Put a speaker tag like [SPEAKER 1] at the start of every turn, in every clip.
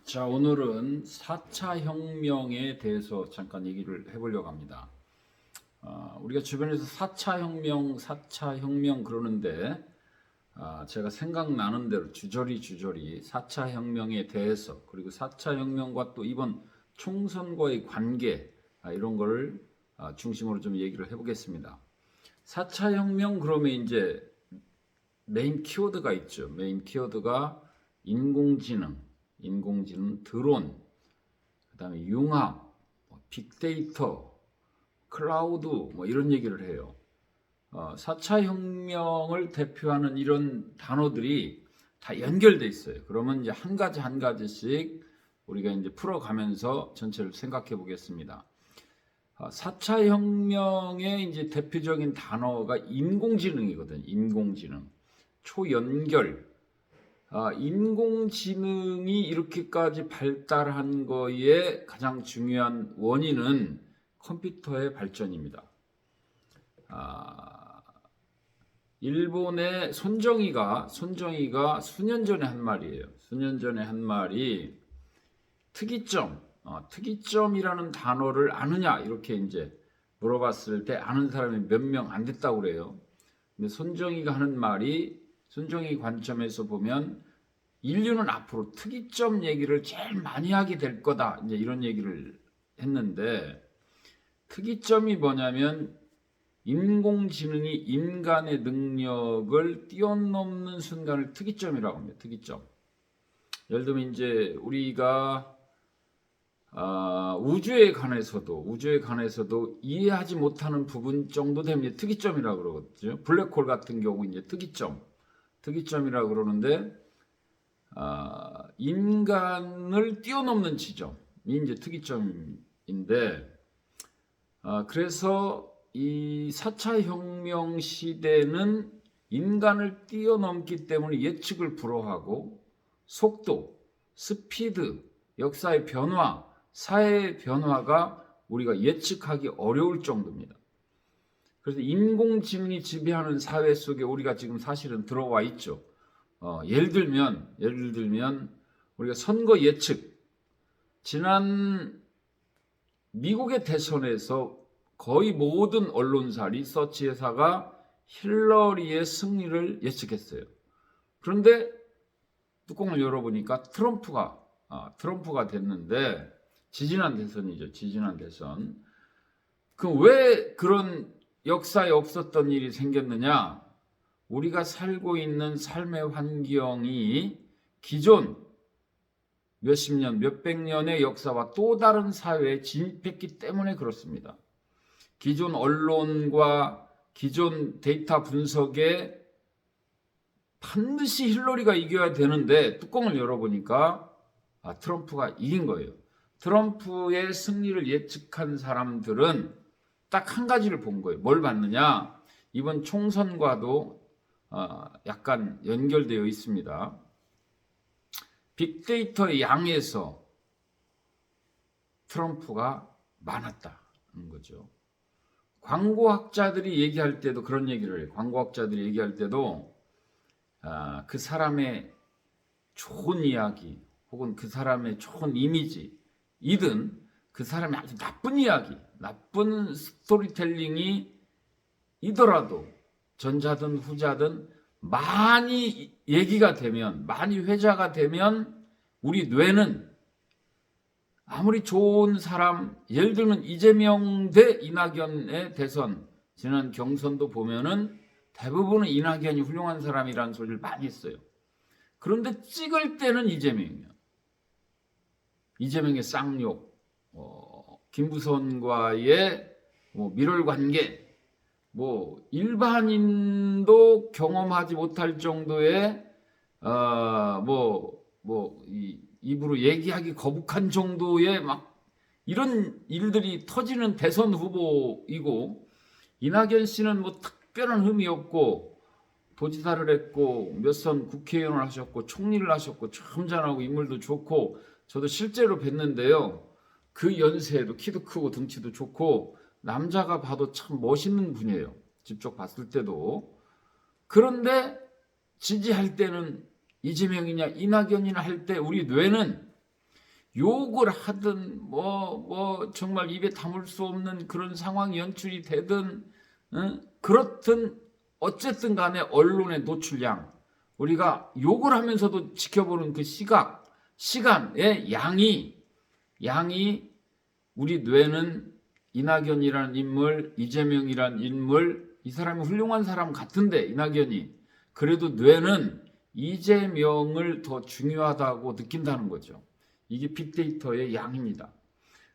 [SPEAKER 1] 자, 오늘은 4차 혁명에 대해서 잠깐 얘기를 해보려고 합니다. 우리가 주변에서 4차 혁명 그러는데 제가 생각나는 대로 주저리 4차 혁명에 대해서 그리고 4차 혁명과 또 이번 총선과의 관계 이런 거를 중심으로 좀 얘기를 해보겠습니다. 4차 혁명 그러면 이제 메인 키워드가 있죠. 메인 키워드가 인공지능, 드론, 그다음에 융합, 빅데이터, 클라우드 이런 얘기를 해요. 4차 혁명을 대표하는 이런 단어들이 다 연결돼 있어요. 그러면 이제 한 가지씩 우리가 이제 풀어가면서 전체를 생각해 보겠습니다. 4차 혁명의 이제 대표적인 단어가 인공지능이거든요. 인공지능, 초연결. 인공지능이 이렇게까지 발달한 거에 가장 중요한 원인은 컴퓨터의 발전입니다. 일본의 손정희가 수년 전에 한 말이에요. 수년 전에 한 말이 특이점이라는 단어를 아느냐 이렇게 이제 물어봤을 때 아는 사람이 몇 명 안 됐다고 그래요. 근데 손정희가 하는 말이 손정희 관점에서 보면 인류는 앞으로 특이점 얘기를 제일 많이 하게 될 거다. 이제 이런 얘기를 했는데 특이점이 뭐냐면 인공지능이 인간의 능력을 뛰어넘는 순간을 특이점이라고 합니다. 특이점. 예를 들면 이제 우리가 우주에 관해서도 이해하지 못하는 부분 정도 되면 특이점이라고 그러거든요. 블랙홀 같은 경우 이제 특이점이라고 그러는데 인간을 뛰어넘는 지점이 이제 특이점인데 그래서 이 4차 혁명 시대는 인간을 뛰어넘기 때문에 예측을 불허하고 속도, 스피드, 역사의 변화, 사회의 변화가 우리가 예측하기 어려울 정도입니다. 그래서 인공지능이 지배하는 사회 속에 우리가 지금 사실은 들어와 있죠. 예를 들면 우리가 선거 예측, 지난 미국의 대선에서 거의 모든 언론사, 리서치 회사가 힐러리의 승리를 예측했어요. 그런데 뚜껑을 열어보니까 트럼프가 됐는데 지지난 대선. 그럼 왜 그런 역사에 없었던 일이 생겼느냐? 우리가 살고 있는 삶의 환경이 기존 몇십 년, 몇백 년의 역사와 또 다른 사회에 진입했기 때문에 그렇습니다. 기존 언론과 기존 데이터 분석에 반드시 힐러리가 이겨야 되는데 뚜껑을 열어보니까 트럼프가 이긴 거예요. 트럼프의 승리를 예측한 사람들은 딱 한 가지를 본 거예요. 뭘 봤느냐? 이번 총선과도 약간 연결되어 있습니다. 빅데이터의 양에서 트럼프가 많았다는 거죠. 광고학자들이 얘기할 때도 그런 얘기를 해요. 광고학자들이 얘기할 때도 그 사람의 좋은 이야기 혹은 그 사람의 좋은 이미지이든 그 사람의 아주 나쁜 이야기, 나쁜 스토리텔링이 이더라도 전자든 후자든 많이 얘기가 되면, 많이 회자가 되면 우리 뇌는 아무리 좋은 사람, 예를 들면 이재명 대 이낙연의 대선, 지난 경선도 보면은 대부분은 이낙연이 훌륭한 사람이라는 소리를 많이 했어요. 그런데 찍을 때는 이재명의 쌍욕, 김부선과의 밀월관계, 일반인도 경험하지 못할 정도의 입으로 얘기하기 거북한 정도의 막 이런 일들이 터지는 대선 후보이고, 이낙연 씨는 특별한 흠이 없고 도지사를 했고 몇 선 국회의원을 하셨고 총리를 하셨고 점잖하고 인물도 좋고 저도 실제로 뵀는데요. 그 연세에도 키도 크고 등치도 좋고 남자가 봐도 참 멋있는 분이에요. 직접 봤을 때도. 그런데 지지할 때는 이재명이냐 이낙연이나 할 때 우리 뇌는 욕을 하든 뭐 정말 입에 담을 수 없는 그런 상황이 연출이 되든 그렇든 어쨌든 간에 언론의 노출량, 우리가 욕을 하면서도 지켜보는 그 시간의 양이 우리 뇌는 이낙연이라는 인물, 이재명이라는 인물, 이 사람이 훌륭한 사람 같은데 이낙연이 그래도 뇌는 이재명을 더 중요하다고 느낀다는 거죠. 이게 빅데이터의 양입니다.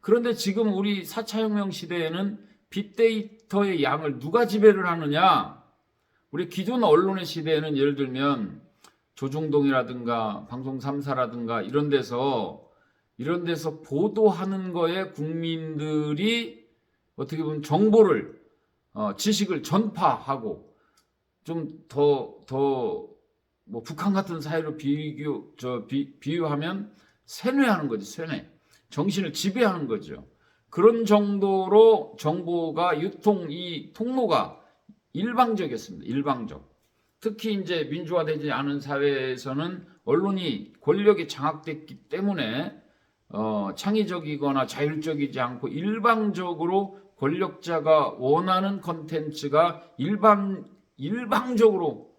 [SPEAKER 1] 그런데 지금 우리 4차 혁명 시대에는 빅데이터의 양을 누가 지배를 하느냐? 우리 기존 언론의 시대에는 예를 들면 조중동이라든가 방송 3사라든가 이런 데서 보도하는 거에 국민들이 어떻게 보면 정보를 지식을 전파하고 좀 더 뭐 북한 같은 사회로 비유하면 세뇌하는 거지, 세뇌. 정신을 지배하는 거죠. 그런 정도로 정보가 이 통로가 일방적이었습니다. 일방적. 특히 이제 민주화되지 않은 사회에서는 언론이 권력이 장악됐기 때문에 창의적이거나 자율적이지 않고 일방적으로 권력자가 원하는 컨텐츠가 일방적으로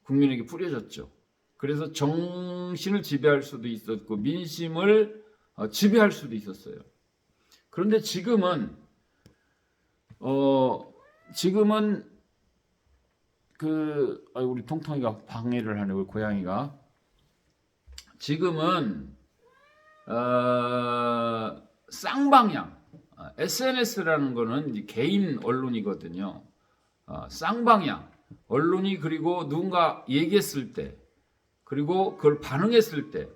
[SPEAKER 1] 국민에게 뿌려졌죠. 그래서 정신을 지배할 수도 있었고 민심을 지배할 수도 있었어요. 그런데 지금은 우리 통통이가 방해를 하네, 우리 고양이가. 지금은 쌍방향, SNS라는 거는 개인 언론이거든요. 쌍방향 언론이, 그리고 누군가 얘기했을 때, 그리고 그걸 반응했을 때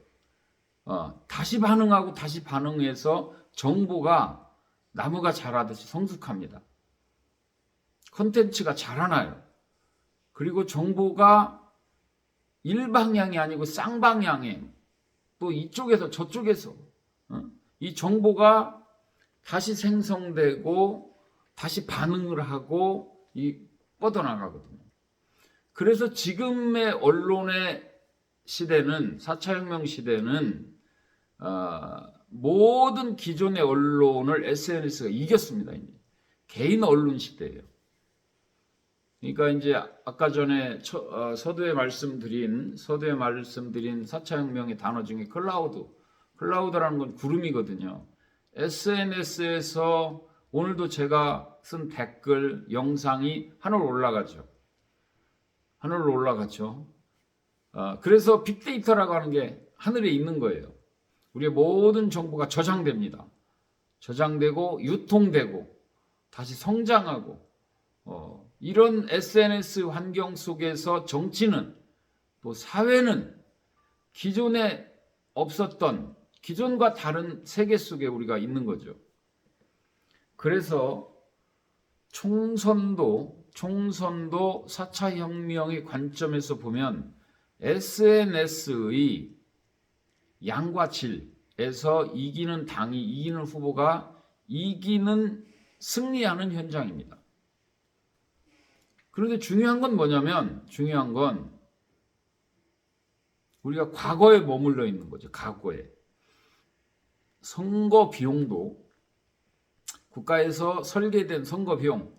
[SPEAKER 1] 다시 반응하고 다시 반응해서 정보가 나무가 자라듯이 성숙합니다. 컨텐츠가 자라나요. 그리고 정보가 일방향이 아니고 쌍방향에, 또 이쪽에서 저쪽에서 이 정보가 다시 생성되고 다시 반응을 하고 뻗어나가거든요. 그래서 지금의 언론의 시대는, 4차 혁명 시대는 모든 기존의 언론을 SNS가 이겼습니다. 이제. 개인 언론 시대예요. 그러니까 이제 아까 전에 서두에 말씀드린 4차 혁명의 단어 중에 클라우드라는 건 구름이거든요. SNS에서 오늘도 제가 쓴 댓글, 영상이 하늘로 올라가죠. 그래서 빅데이터라고 하는 게 하늘에 있는 거예요. 우리의 모든 정보가 저장됩니다. 저장되고 유통되고 다시 성장하고 이런 SNS 환경 속에서 정치는, 또 사회는 기존에 없었던, 기존과 다른 세계 속에 우리가 있는 거죠. 그래서 총선도 4차 혁명의 관점에서 보면 SNS의 양과 질에서 이기는 당이, 이기는 후보가 승리하는 현장입니다. 그런데 중요한 건 뭐냐면, 우리가 과거에 머물러 있는 거죠. 과거에. 선거 비용도 국가에서 설계된 선거 비용,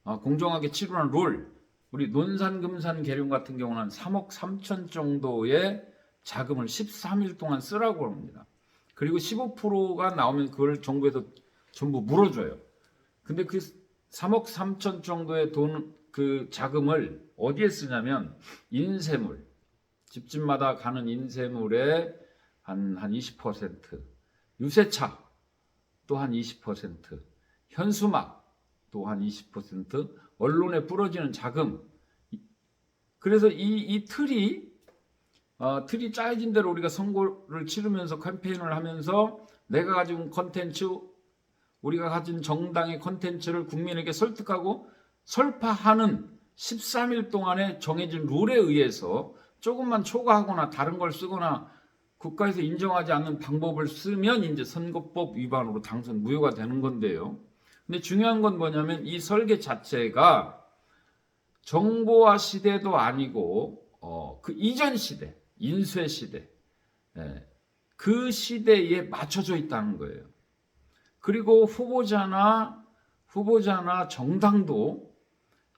[SPEAKER 1] 공정하게 치르는 룰, 우리 논산, 금산, 계룡 같은 경우는 3억 3천 정도의 자금을 13일 동안 쓰라고 합니다. 그리고 15%가 나오면 그걸 정부에서 전부 물어줘요. 근데 그 3억 3천 정도의 그 자금을 어디에 쓰냐면 인쇄물, 집집마다 가는 인쇄물의 한 20%, 유세차 또 한 20%, 현수막 또 한 20%, 언론에 뿌려지는 자금. 그래서 이 틀이 짜여진 대로 우리가 선거를 치르면서 캠페인을 하면서 내가 가진 컨텐츠, 우리가 가진 정당의 컨텐츠를 국민에게 설득하고 설파하는 13일 동안에 정해진 룰에 의해서 조금만 초과하거나 다른 걸 쓰거나 국가에서 인정하지 않는 방법을 쓰면 이제 선거법 위반으로 당선 무효가 되는 건데요. 근데 중요한 건 뭐냐면 이 설계 자체가 정보화 시대도 아니고 그 이전 시대, 인쇄 시대, 그 시대에 맞춰져 있다는 거예요. 그리고 후보자나 정당도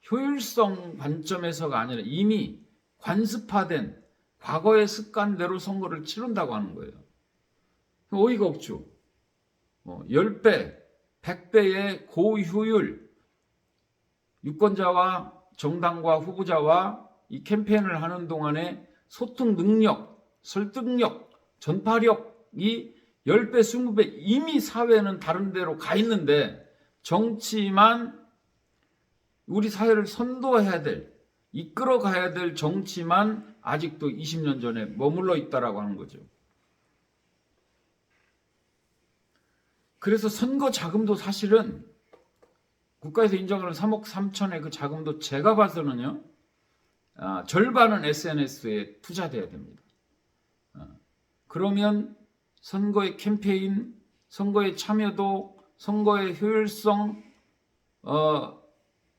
[SPEAKER 1] 효율성 관점에서가 아니라 이미 관습화된 과거의 습관대로 선거를 치른다고 하는 거예요. 어이가 없죠. 10배, 100배의 고효율, 유권자와 정당과 후보자와 이 캠페인을 하는 동안에 소통 능력, 설득력, 전파력이 10배, 20배 이미 사회는 다른 데로 가 있는데 정치만 우리 사회를 선도해야 될, 이끌어가야 될 정치만 아직도 20년 전에 머물러 있다라고 하는 거죠. 그래서 선거 자금도 사실은 국가에서 인정하는 3억 3천의 그 자금도 제가 봐서는요, 절반은 SNS에 투자돼야 됩니다. 그러면 선거의 캠페인, 선거의 참여도, 선거의 효율성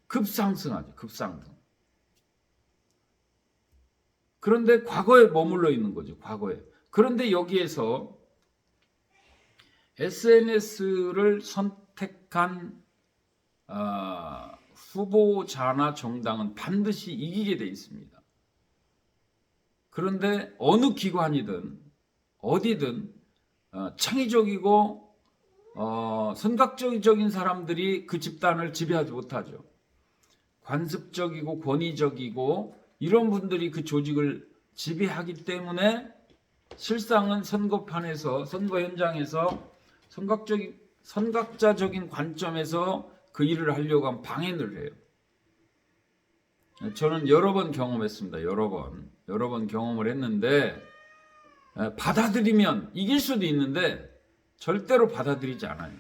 [SPEAKER 1] 급상승하죠. 급상승. 그런데 과거에 머물러 있는 거죠. 과거에. 그런데 여기에서 SNS를 선택한 후보자나 정당은 반드시 이기게 돼 있습니다. 그런데 어느 기관이든 어디든 창의적이고 선각적인 사람들이 그 집단을 지배하지 못하죠. 관습적이고 권위적이고 이런 분들이 그 조직을 지배하기 때문에 실상은 선거판에서, 선거 현장에서 선각자적인 관점에서 그 일을 하려고 하면 방해를 해요. 저는 여러 번 경험했습니다. 여러 번 경험을 했는데 받아들이면 이길 수도 있는데 절대로 받아들이지 않아요.